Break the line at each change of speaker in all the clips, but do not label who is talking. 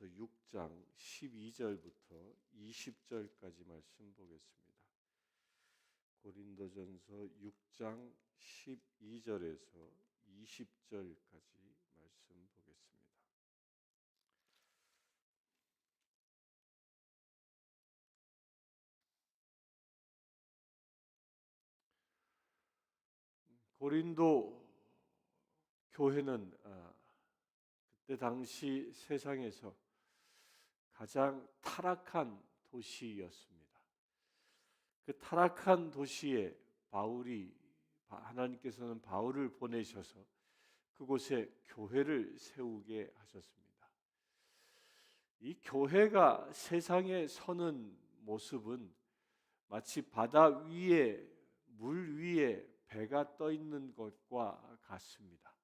고린도전서 6장 12절부터 20절까지 말씀 보겠습니다. 고린도전서 6장 12절에서 20절까지 말씀 보겠습니다. 고린도 교회는 그때 당시 세상에서 가장 타락한 도시였습니다. 그 타락한 도시에 하나님께서는 바울을 보내셔서 그곳에 교회를 세우게 하셨습니다. 이 교회가 세상에 서는 모습은 마치 바다 위에, 물 위에 배가 떠 있는 것과 같습니다.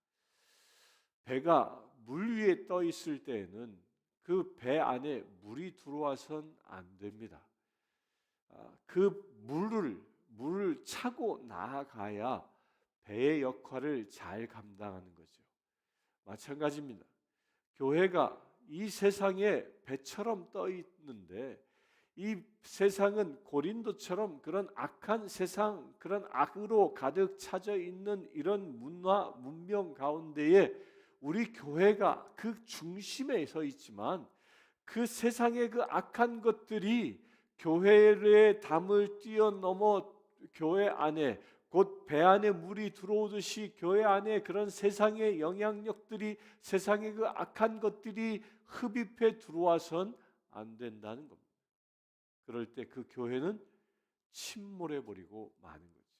배가 물 위에 떠 있을 때에는 그 배 안에 물이 들어와선 안 됩니다. 그 물을 차고 나아가야 배의 역할을 잘 감당하는 거죠. 마찬가지입니다. 교회가 이 세상에 배처럼 떠 있는데 이 세상은 고린도처럼 그런 악한 세상, 그런 악으로 가득 차져 있는 이런 문명 가운데에 우리 교회가 그 중심에 서 있지만 그 세상의 그 악한 것들이 교회의 담을 뛰어넘어 교회 안에, 곧 배 안에 물이 들어오듯이 교회 안에 그런 세상의 영향력들이, 세상의 그 악한 것들이 흡입해 들어와선 안 된다는 겁니다. 그럴 때 그 교회는 침몰해 버리고 마는 거죠.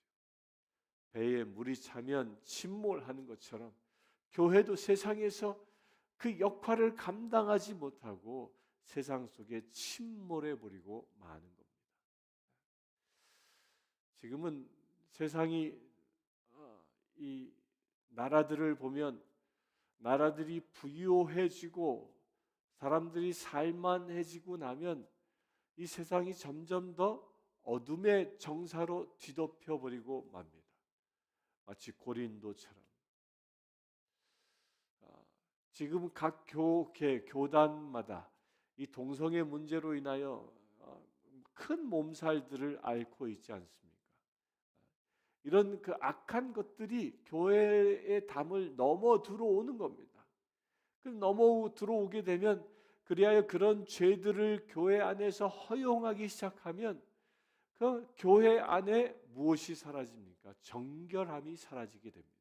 배에 물이 차면 침몰하는 것처럼 교회도 세상에서 그 역할을 감당하지 못하고 세상 속에 침몰해 버리고 마는 겁니다. 지금은 세상이 이 나라들을 보면 나라들이 부유해지고 사람들이 살만해지고 나면 이 세상이 점점 더 어둠의 정사로 뒤덮여 버리고 맙니다. 마치 고린도처럼. 지금 각 교단마다 이 동성애 문제로 인하여 큰 몸살들을 앓고 있지 않습니까? 이런 그 악한 것들이 교회의 담을 넘어 들어오는 겁니다. 그 넘어 들어오게 되면 그리하여 그런 죄들을 교회 안에서 허용하기 시작하면 그 교회 안에 무엇이 사라집니까? 정결함이 사라지게 됩니다.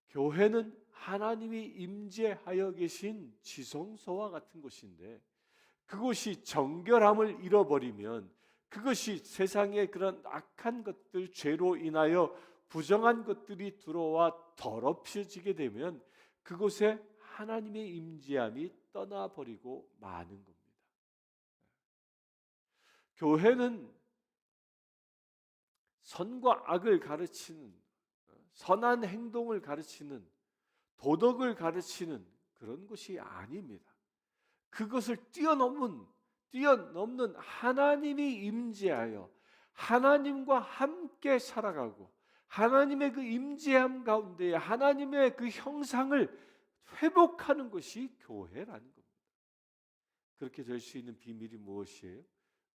교회는 하나님이 임재하여 계신 지성소와 같은 곳인데 그것이 정결함을 잃어버리면 그것이 세상의 그런 악한 것들, 죄로 인하여 부정한 것들이 들어와 더럽혀지게 되면 그곳에 하나님의 임재함이 떠나버리고 마는 겁니다. 교회는 선과 악을 가르치는, 선한 행동을 가르치는, 도덕을 가르치는 그런 것이 아닙니다. 그것을 뛰어넘는 하나님이 임재하여 하나님과 함께 살아가고 하나님의 그 임재함 가운데 하나님의 그 형상을 회복하는 것이 교회라는 겁니다. 그렇게 될 수 있는 비밀이 무엇이에요?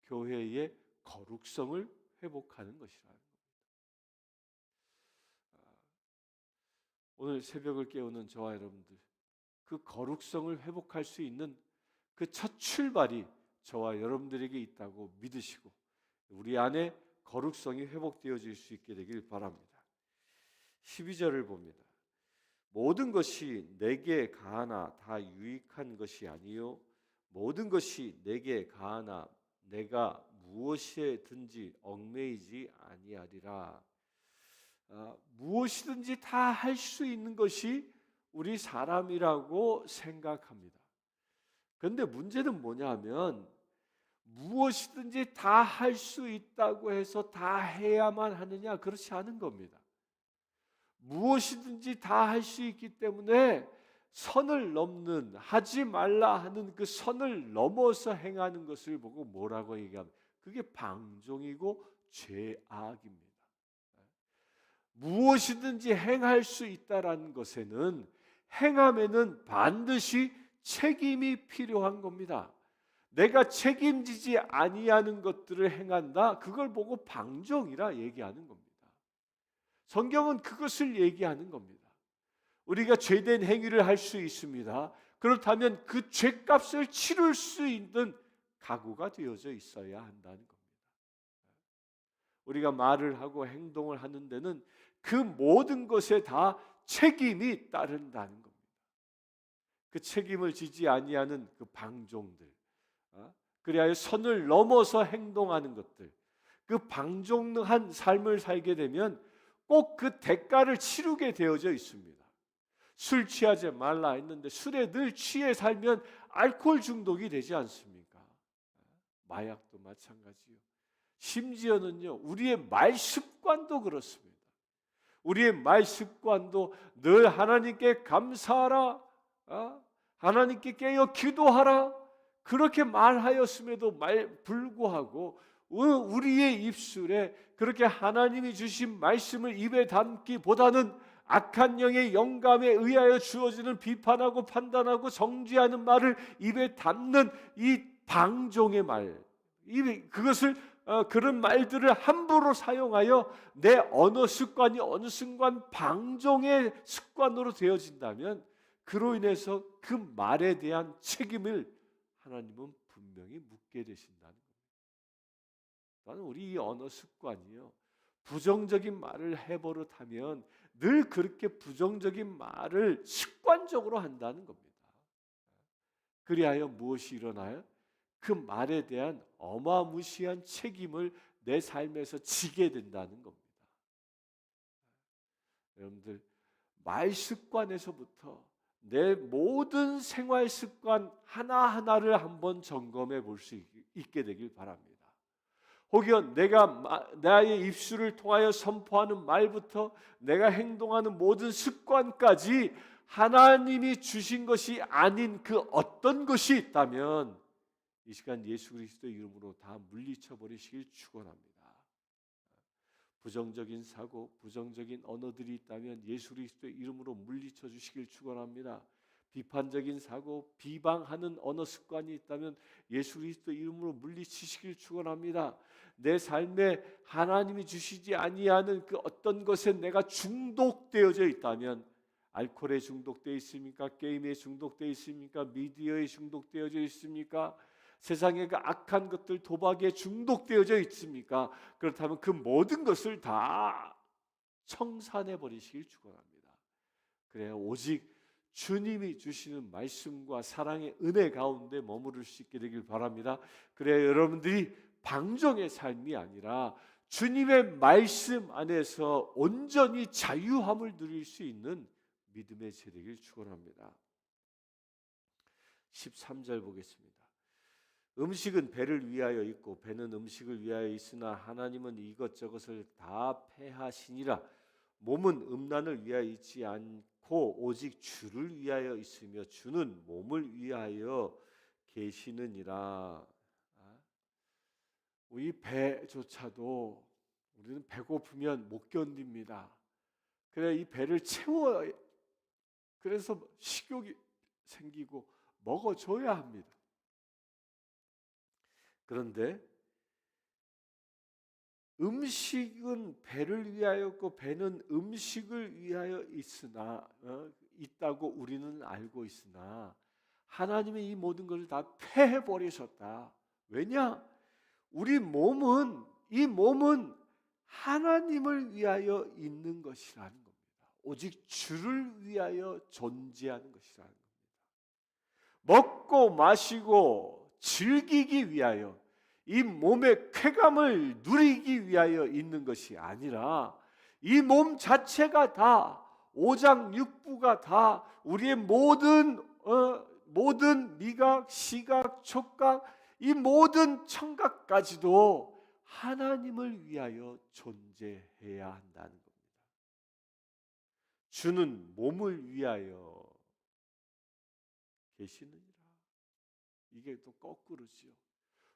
교회의 거룩성을 회복하는 것이라는 겁니다. 오늘 새벽을 깨우는 저와 여러분들, 그 거룩성을 회복할 수 있는 그 첫 출발이 저와 여러분들에게 있다고 믿으시고 우리 안에 거룩성이 회복되어질 수 있게 되길 바랍니다. 12절을 봅니다. 모든 것이 내게 가하나 다 유익한 것이 아니요 모든 것이 내게 가하나 내가 무엇이든지 얽매이지 아니하리라. 무엇이든지 다 할 수 있는 것이 우리 사람이라고 생각합니다. 그런데 문제는 뭐냐면 무엇이든지 다 할 수 있다고 해서 다 해야만 하느냐? 그렇지 않은 겁니다. 무엇이든지 다 할 수 있기 때문에 선을 넘는, 하지 말라 하는 그 선을 넘어서 행하는 것을 보고 뭐라고 얘기하면 그게 방종이고 죄악입니다. 무엇이든지 행할 수 있다라는 것에는 행함에는 반드시 책임이 필요한 겁니다. 내가 책임지지 아니하는 것들을 행한다. 그걸 보고 방종이라 얘기하는 겁니다. 성경은 그것을 얘기하는 겁니다. 우리가 죄된 행위를 할 수 있습니다. 그렇다면 그 죄값을 치를 수 있는 각오가 되어져 있어야 한다는 겁니다. 우리가 말을 하고 행동을 하는 데는 그 모든 것에 다 책임이 따른다는 겁니다. 그 책임을 지지 아니하는 그 방종들, 그리하여 선을 넘어서 행동하는 것들, 그 방종한 삶을 살게 되면 꼭 그 대가를 치르게 되어져 있습니다. 술 취하지 말라 했는데 술에 늘 취해 살면 알코올 중독이 되지 않습니까? 마약도 마찬가지요. 심지어는요, 우리의 말 습관도 그렇습니다. 우리의 말 습관도 늘 하나님께 감사하라, 하나님께 깨어 기도하라, 그렇게 말하였음에도 불구하고 우리의 입술에 그렇게 하나님이 주신 말씀을 입에 담기보다는 악한 영의 영감에 의하여 주어지는 비판하고 판단하고 정죄하는 말을 입에 담는 이 방종의 말, 그것을 그런 말들을 함부로 사용하여 내 언어 습관이 어느 순간 방종의 습관으로 되어진다면 그로 인해서 그 말에 대한 책임을 하나님은 분명히 묻게 되신다는 겁니다. 나는 우리 이 언어 습관이요, 부정적인 말을 해버릇하면 늘 그렇게 부정적인 말을 습관적으로 한다는 겁니다. 그리하여 무엇이 일어나요? 그 말에 대한 어마무시한 책임을 내 삶에서 지게 된다는 겁니다. 여러분들, 말 습관에서부터 내 모든 생활 습관 하나하나를 한번 점검해 볼 수 있게 되길 바랍니다. 혹여 내가 나의 입술을 통하여 선포하는 말부터 내가 행동하는 모든 습관까지 하나님이 주신 것이 아닌 그 어떤 것이 있다면 이 시간 예수 그리스도의 이름으로 다 물리쳐 버리시길 축원합니다. 부정적인 사고, 부정적인 언어들이 있다면 예수 그리스도의 이름으로 물리쳐 주시길 축원합니다. 비판적인 사고, 비방하는 언어 습관이 있다면 예수 그리스도의 이름으로 물리치시길 축원합니다. 내 삶에 하나님이 주시지 아니하는 그 어떤 것에 내가 중독되어져 있다면, 알코올에 중독되어 있습니까? 게임에 중독되어 있습니까? 미디어에 중독되어져 있습니까? 세상의 그 악한 것들, 도박에 중독되어져 있습니까? 그렇다면 그 모든 것을 다 청산해 버리시길 축원합니다. 그래야 오직 주님이 주시는 말씀과 사랑의 은혜 가운데 머무를 수 있게 되길 바랍니다. 그래야 여러분들이 방종의 삶이 아니라 주님의 말씀 안에서 온전히 자유함을 누릴 수 있는 믿음의 세대를 축원합니다. 13절 보겠습니다. 음식은 배를 위하여 있고 배는 음식을 위하여 있으나 하나님은 이것저것을 다 패하시니라. 몸은 음란을 위하여 있지 않고 오직 주를 위하여 있으며 주는 몸을 위하여 계시느니라. 우리 배조차도 우리는 배고프면 못 견딥니다. 그래 이 배를 채워, 그래서 식욕이 생기고 먹어줘야 합니다. 그런데 음식은 배를 위하였고 배는 음식을 위하여 있다고 우리는 알고 있으나 하나님이 이 모든 것을 다 패해 버리셨다. 왜냐? 우리 몸은, 이 몸은 하나님을 위하여 있는 것이라는 겁니다. 오직 주를 위하여 존재하는 것이라는 겁니다. 먹고 마시고 즐기기 위하여, 이 몸의 쾌감을 누리기 위하여 있는 것이 아니라 이 몸 자체가 다, 오장육부가 다 우리의 모든 미각, 시각, 촉각, 이 모든 청각까지도 하나님을 위하여 존재해야 한다는 겁니다. 주는 몸을 위하여 계시느니라. 이게 또 거꾸로지요.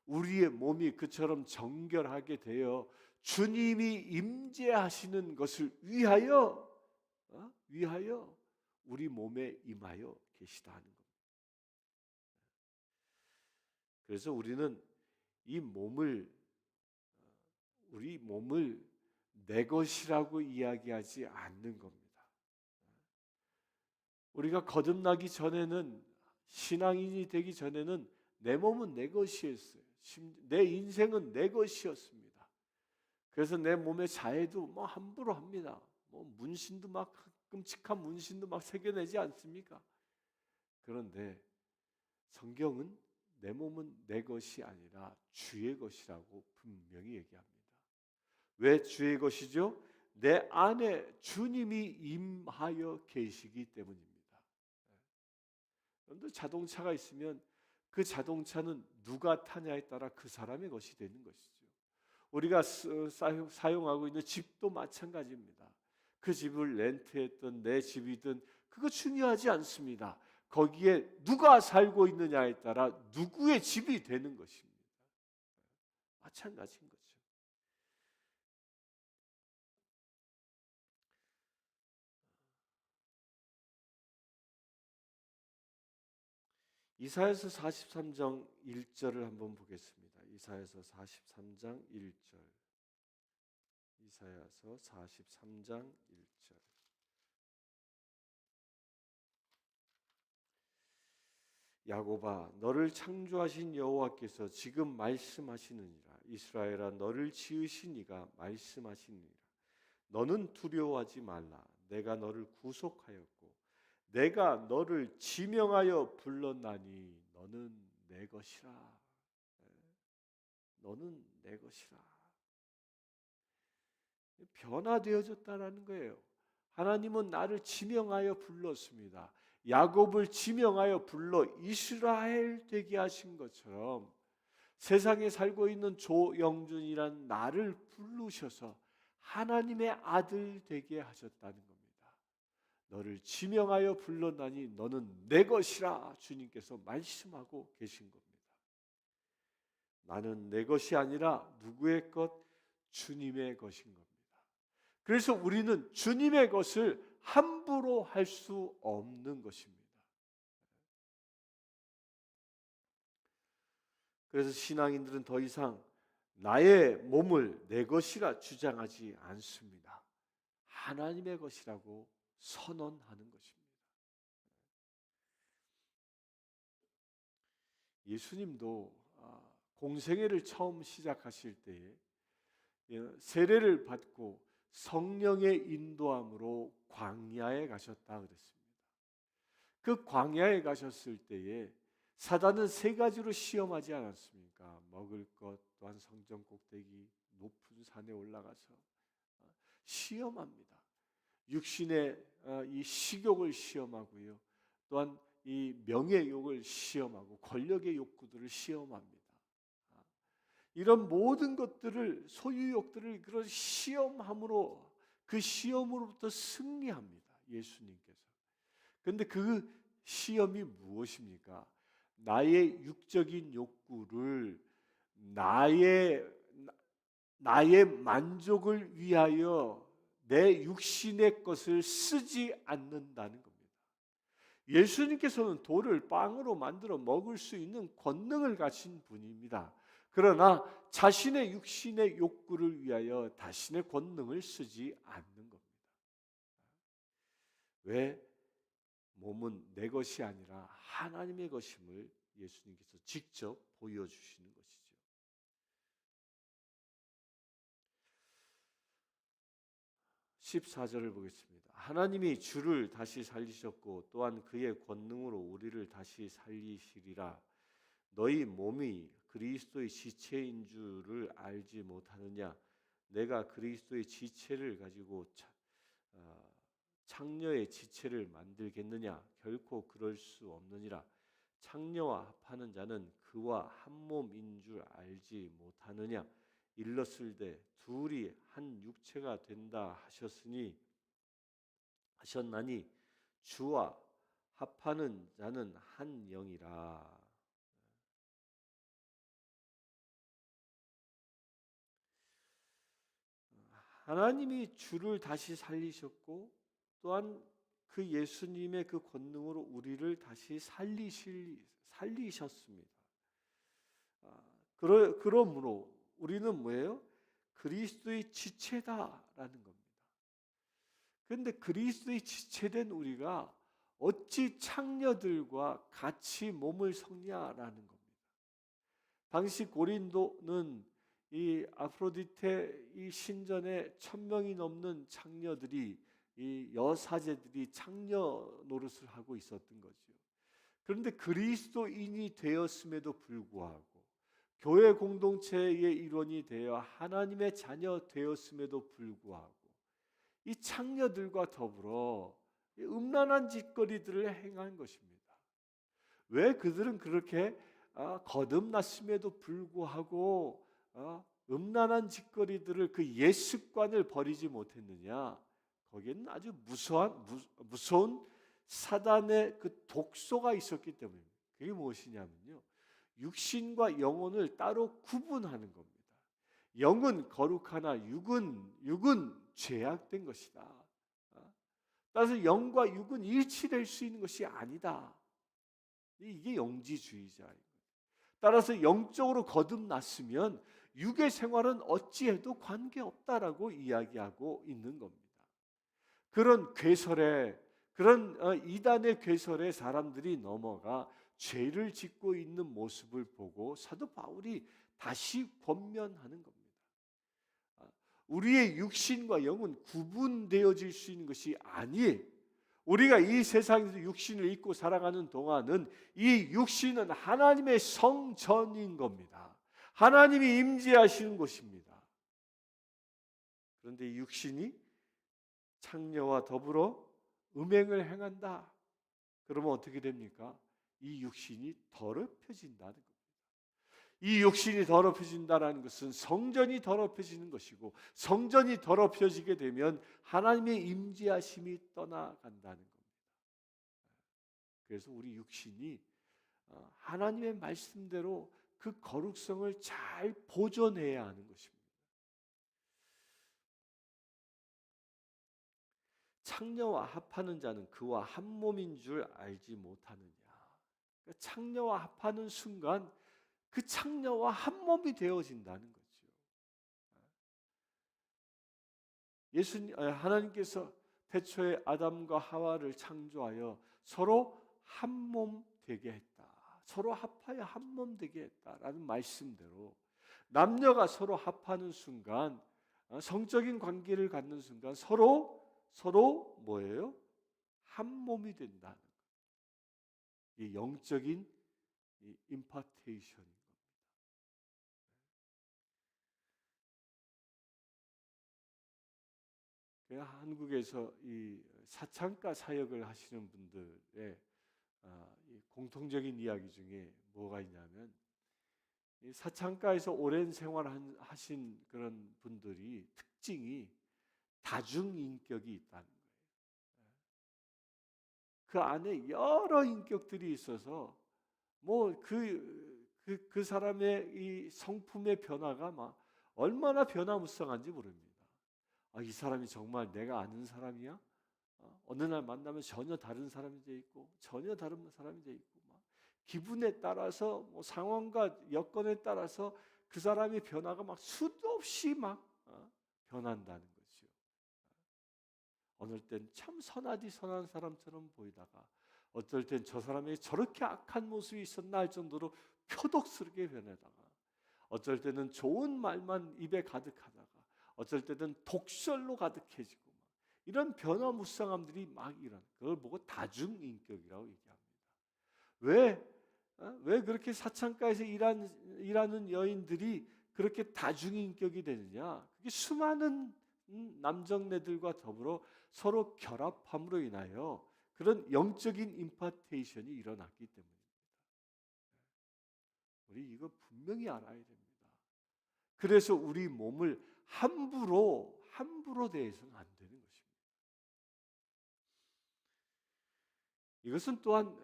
우리의 몸이 그처럼 정결하게 되어 주님이 임재하시는 것을 위하여 우리 몸에 임하여 계시다 하는 겁니다. 그래서 우리는 우리 몸을 내 것이라고 이야기하지 않는 겁니다. 우리가 거듭나기 전에는, 신앙인이 되기 전에는 내 몸은 내 것이었어요. 내 인생은 내 것이었습니다. 그래서 내 몸의 자해도 뭐 함부로 합니다. 뭐 문신도 막, 끔찍한 문신도 막 새겨내지 않습니까? 그런데 성경은 내 몸은 내 것이 아니라 주의 것이라고 분명히 얘기합니다. 왜 주의 것이죠? 내 안에 주님이 임하여 계시기 때문입니다. 여러분들 자동차가 있으면 그 자동차는 누가 타냐에 따라 그 사람의 것이 되는 것이죠. 우리가 사용하고 있는 집도 마찬가지입니다. 그 집을 렌트했던 내 집이든 그거 중요하지 않습니다. 거기에 누가 살고 있느냐에 따라 누구의 집이 되는 것입니다. 마찬가지인 거죠. 이사야서 43장 1절을 한번 보겠습니다. 이사야서 43장 1절. 이사야서 43장 1절. 야곱아, 너를 창조하신 여호와께서 지금 말씀하시느니라. 이스라엘아, 너를 지으신 이가 말씀하시느니라. 너는 두려워하지 말라. 내가 너를 구속하였고 내가 너를 지명하여 불렀나니 너는 내 것이라. 너는 내 것이라. 변화되어졌다라는 거예요. 하나님은 나를 지명하여 불렀습니다. 야곱을 지명하여 불러 이스라엘 되게 하신 것처럼 세상에 살고 있는 조영준이란 나를 부르셔서 하나님의 아들 되게 하셨다는 겁니다. 너를 지명하여 불렀나니 너는 내 것이라 주님께서 말씀하고 계신 겁니다. 나는 내 것이 아니라 누구의 것? 주님의 것인 겁니다. 그래서 우리는 주님의 것을 함부로 할 수 없는 것입니다. 그래서 신앙인들은 더 이상 나의 몸을 내 것이라 주장하지 않습니다. 하나님의 것이라고 선언하는 것입니다. 예수님도 공생애를 처음 시작하실 때에 세례를 받고 성령의 인도함으로 광야에 가셨다 그랬습니다. 그 광야에 가셨을 때에 사단은 세 가지로 시험하지 않았습니까? 먹을 것, 또한 성전 꼭대기, 높은 산에 올라가서 시험합니다. 육신의 이 식욕을 시험하고요. 또한 이 명예욕을 시험하고 권력의 욕구들을 시험합니다. 이런 모든 것들을, 소유욕들을 그런 시험함으로, 그 시험으로부터 승리합니다. 예수님께서. 그런데 그 시험이 무엇입니까? 나의 육적인 욕구를 나의 만족을 위하여 내 육신의 것을 쓰지 않는다는 겁니다. 예수님께서는 돌을 빵으로 만들어 먹을 수 있는 권능을 가진 분입니다. 그러나 자신의 육신의 욕구를 위하여 자신의 권능을 쓰지 않는 겁니다. 왜? 몸은 내 것이 아니라 하나님의 것임을 예수님께서 직접 보여주시는 것이죠. 14절을 보겠습니다. 하나님이 주를 다시 살리셨고 또한 그의 권능으로 우리를 다시 살리시리라. 너희 몸이 그리스도의 지체인 줄을 알지 못하느냐? 내가 그리스도의 지체를 가지고 창녀의 지체를 만들겠느냐? 결코 그럴 수 없느니라. 창녀와 합하는 자는 그와 한 몸인 줄 알지 못하느냐? 일렀을때 둘이 한 육체가 된다 하셨나니 주와 합하는 자는 한 영이라. 하나님이 주를 다시 살리셨고 또한 그 예수님의 그 권능으로 우리를 다시 살리셨습니다. 그러므로 우리는 뭐예요? 그리스도의 지체다라는 겁니다. 그런데 그리스도의 지체된 우리가 어찌 창녀들과 같이 몸을 섞냐라는 겁니다. 당시 고린도는 이 아프로디테 이 신전에 1,000명이 넘는 창녀들이, 이 여사제들이 창녀 노릇을 하고 있었던 거죠. 그런데 그리스도인이 되었음에도 불구하고, 교회 공동체의 일원이 되어 하나님의 자녀 되었음에도 불구하고 이 창녀들과 더불어 음란한 짓거리들을 행한 것입니다. 왜 그들은 그렇게 거듭났음에도 불구하고 음란한 짓거리들을, 그 옛 습관을 버리지 못했느냐? 거기에는 아주 무서운 사단의 그 독소가 있었기 때문입니다. 그게 무엇이냐면요, 육신과 영혼을 따로 구분하는 겁니다. 영은 거룩하나 육은 죄악된 것이다. 따라서 영과 육은 일치될 수 있는 것이 아니다. 이게 영지주의자인 거예요. 따라서 영적으로 거듭났으면 육의 생활은 어찌해도 관계없다라고 이야기하고 있는 겁니다. 그런 괴설에, 그런 이단의 괴설에 사람들이 넘어가 죄를 짓고 있는 모습을 보고 사도 바울이 다시 권면하는 겁니다. 우리의 육신과 영은 구분되어질 수 있는 것이 아니에요. 우리가 이 세상에서 육신을 입고 살아가는 동안은 이 육신은 하나님의 성전인 겁니다. 하나님이 임재하시는 곳입니다. 그런데 이 육신이 창녀와 더불어 음행을 행한다. 그러면 어떻게 됩니까? 이 육신이 더럽혀진다는 겁니다. 이 육신이 더럽혀진다는 것은 성전이 더럽혀지는 것이고, 성전이 더럽혀지게 되면 하나님의 임재하심이 떠나간다는 겁니다. 그래서 우리 육신이 하나님의 말씀대로 그 거룩성을 잘 보존해야 하는 것입니다. 창녀와 합하는 자는 그와 한 몸인 줄 알지 못하느냐. 창녀와 합하는 순간 그 창녀와 한 몸이 되어진다는 거죠. 하나님께서 태초에 아담과 하와를 창조하여 서로 한 몸 되게 했다. 서로 합하여 한 몸 되게 했다라는 말씀대로 남녀가 서로 합하는 순간, 성적인 관계를 갖는 순간 서로 뭐예요? 한 몸이 된다는 거예요. 이 영적인 임파테이션인 겁니다. 한국에서 이 사창가 사역을 하시는 분들의 공통적인 이야기 중에 뭐가 있냐면, 이 사창가에서 오랜 생활하신 그런 분들이 특징이 다중인격이 있다는 거예요. 그 안에 여러 인격들이 있어서 뭐 그 사람의 이 성품의 변화가 막 얼마나 변화무쌍한지 모릅니다. 이 사람이 정말 내가 아는 사람이야? 어느 날 만나면 전혀 다른 사람이 돼 있고, 전혀 다른 사람이 돼 있고, 막 기분에 따라서, 뭐 상황과 여건에 따라서 그 사람의 변화가 막 수도 없이 막 변한다는 거죠. 어느 땐 참 선한 사람처럼 보이다가, 어떨 땐 저 사람이 저렇게 악한 모습이 있었나 할 정도로 표독스럽게 변하다가, 어쩔 때는 좋은 말만 입에 가득하다가, 어쩔 때는 독설로 가득해지고, 이런 변화무쌍함들이 막 일어나. 그걸 보고 다중인격이라고 얘기합니다. 왜 그렇게 사창가에서 일하는 여인들이 그렇게 다중인격이 되느냐? 그게 수많은 남정네들과 더불어 서로 결합함으로 인하여 그런 영적인 임파테이션이 일어났기 때문입니다. 우리 이거 분명히 알아야 됩니다. 그래서 우리 몸을 함부로 대해서는 안 되는 것입니다. 이것은 또한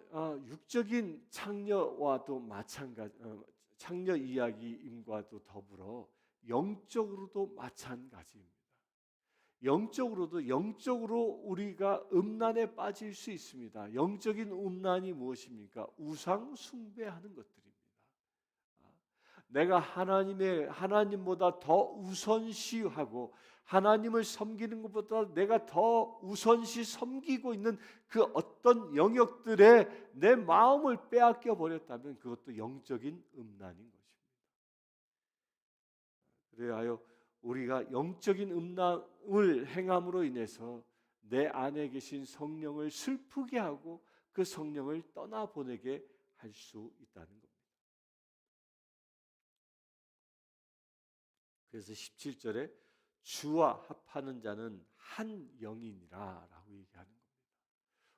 육적인 창녀와도 마찬가지, 창녀 이야기임과도 더불어 영적으로도 마찬가지입니다. 영적으로 우리가 음란에 빠질 수 있습니다. 영적인 음란이 무엇입니까? 우상 숭배하는 것들입니다. 내가 하나님보다 더 우선시하고 하나님을 섬기는 것보다 내가 더 우선시 섬기고 있는 그 어떤 영역들에 내 마음을 빼앗겨 버렸다면 그것도 영적인 음란인 것입니다. 그래야 우리가 영적인 음란을 행함으로 인해서 내 안에 계신 성령을 슬프게 하고 그 성령을 떠나보내게 할 수 있다는 겁니다. 그래서 17절에 주와 합하는 자는 한 영이니라 라고 얘기하는 겁니다.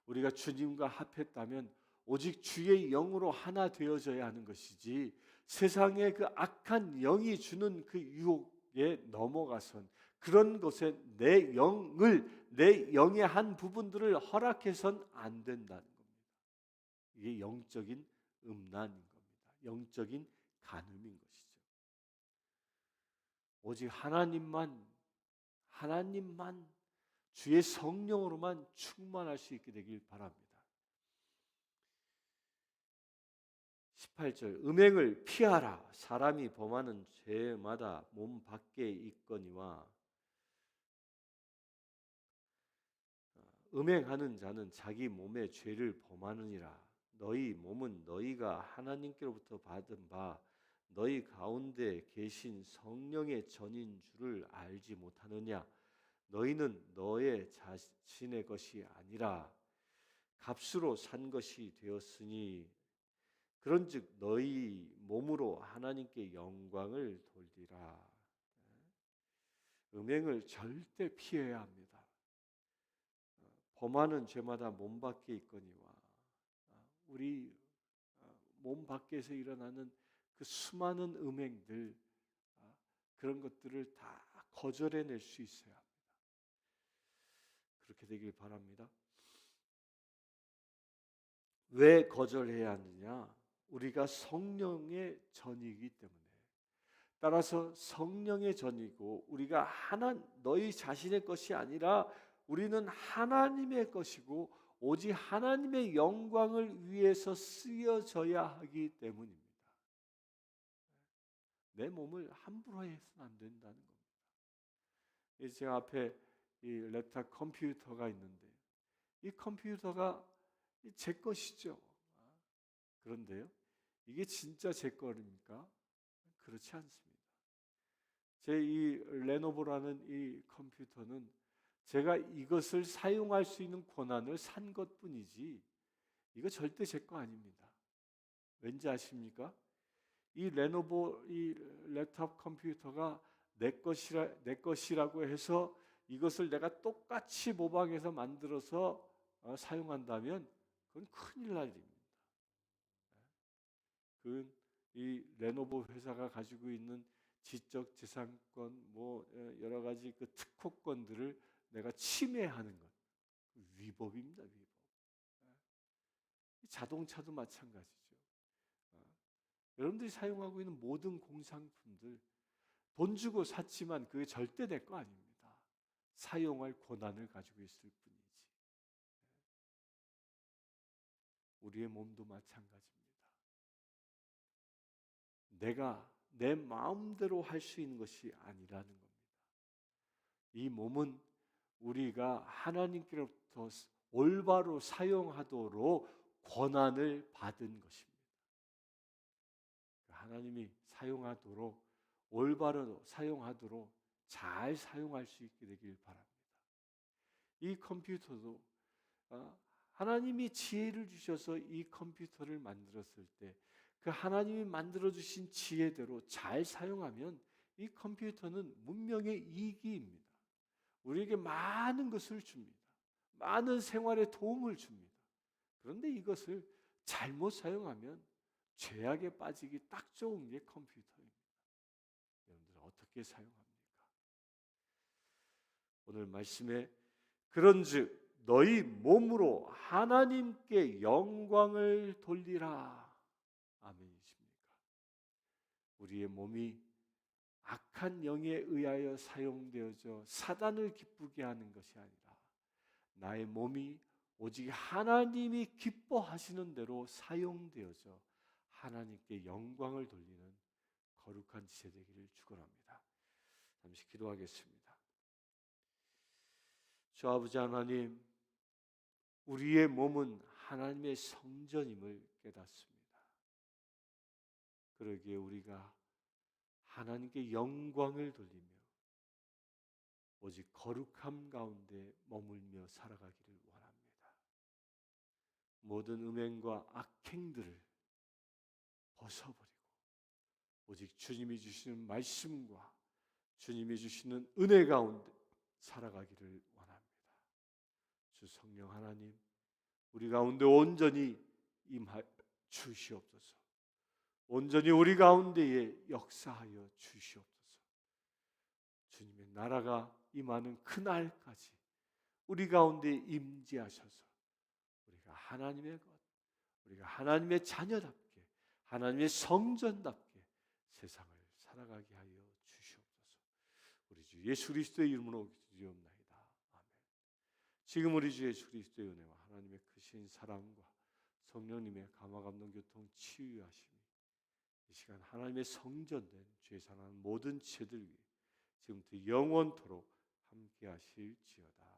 우리가 주님과 합했다면 오직 주의 영으로 하나 되어져야 하는 것이지 세상의 그 악한 영이 주는 그 유혹에 넘어가선 그런 것에 내 영의 한 부분들을 허락해선 안 된다는 겁니다. 이게 영적인 음란인 겁니다. 영적인 간음인 것이죠. 오직 하나님만 주의 성령으로만 충만할 수 있게 되길 바랍니다. 18절 음행을 피하라. 사람이 범하는 죄마다 몸 밖에 있거니와 음행하는 자는 자기 몸의 죄를 범하느니라. 너희 몸은 너희가 하나님께로부터 받은 바 너희 가운데 계신 성령의 전인 줄을 알지 못하느냐. 너희는 너의 자신의 것이 아니라 값으로 산 것이 되었으니 그런즉 너희 몸으로 하나님께 영광을 돌리라. 음행을 절대 피해야 합니다. 범하는 죄마다 몸 밖에 있거니와 우리 몸 밖에서 일어나는 그 수많은 음행들 그런 것들을 다 거절해낼 수 있어야 합니다. 그렇게 되길 바랍니다. 왜 거절해야 하느냐? 우리가 성령의 전이기 때문에. 따라서 성령의 전이고 우리가 너희 자신의 것이 아니라 우리는 하나님의 것이고 오직 하나님의 영광을 위해서 쓰여져야 하기 때문입니다. 내 몸을 함부로 해서는 안 된다는 겁니다. 제 앞에 이 랩탑 컴퓨터가 있는데 이 컴퓨터가 제 것이죠. 그런데요, 이게 진짜 제 거입니까? 그렇지 않습니다. 제 이 레노버라는 이 컴퓨터는 제가 이것을 사용할 수 있는 권한을 산 것뿐이지 이거 절대 제 거 아닙니다. 왠지 아십니까? 이 레노버 이 랩탑 컴퓨터가 내 것이라고 해서 이것을 내가 똑같이 모방해서 만들어서 사용한다면 그건 큰일 날 일입니다. 이 레노버 회사가 가지고 있는 지적 재산권 여러 가지 그 특허권들을 내가 침해하는 것 위법입니다. 위법. 자동차도 마찬가지죠. 여러분들이 사용하고 있는 모든 공산품들 돈 주고 샀지만 그게 절대 내 거 아닙니다. 사용할 권한을 가지고 있을 뿐이지. 우리의 몸도 마찬가지입니다. 내가 내 마음대로 할 수 있는 것이 아니라는 겁니다. 이 몸은 우리가 하나님께로부터 올바로 사용하도록 권한을 받은 것입니다. 하나님이 사용하도록 올바로 사용하도록 잘 사용할 수 있게 되길 바랍니다. 이 컴퓨터도 하나님이 지혜를 주셔서 이 컴퓨터를 만들었을 때 그 하나님이 만들어 주신 지혜대로 잘 사용하면 이 컴퓨터는 문명의 이익입니다. 우리에게 많은 것을 줍니다. 많은 생활에 도움을 줍니다. 그런데 이것을 잘못 사용하면 죄악에 빠지기 딱 좋은 게 컴퓨터입니다. 여러분들 어떻게 사용합니까? 오늘 말씀에 그런즉 너희 몸으로 하나님께 영광을 돌리라. 아멘이십니까? 우리의 몸이 악한 영에 의하여 사용되어져 사단을 기쁘게 하는 것이 아니라 나의 몸이 오직 하나님이 기뻐하시는 대로 사용되어져 하나님께 영광을 돌리는 거룩한 지체 되기를 축원합니다. 잠시 기도하겠습니다. 주 아버지 하나님, 우리의 몸은 하나님의 성전임을 깨닫습니다. 그러기에 우리가 하나님께 영광을 돌리며 오직 거룩함 가운데 머물며 살아가기를 원합니다. 모든 음행과 악행들을 벗어버리고 오직 주님이 주시는 말씀과 주님이 주시는 은혜 가운데 살아가기를 원합니다. 주 성령 하나님, 우리 가운데 온전히 임하 주시옵소서. 온전히 우리 가운데에 역사하여 주시옵소서. 주님의 나라가 임하는 그날까지 우리 가운데 임재하셔서 우리가 하나님의 것, 우리가 하나님의 자녀답게, 하나님의 성전답게 세상을 살아가게 하여 주시옵소서. 우리 주 예수 그리스도의 이름으로 기도드리옵나이다. 아멘. 지금 우리 주 예수 그리스도의 은혜와 하나님의 크신 사랑과 성령님의 감화 감동 교통 치유하심이 이 시간 하나님의 성전된 주의 사랑하는 모든 지체들 위해 지금부터 영원토록 함께 하실지어다.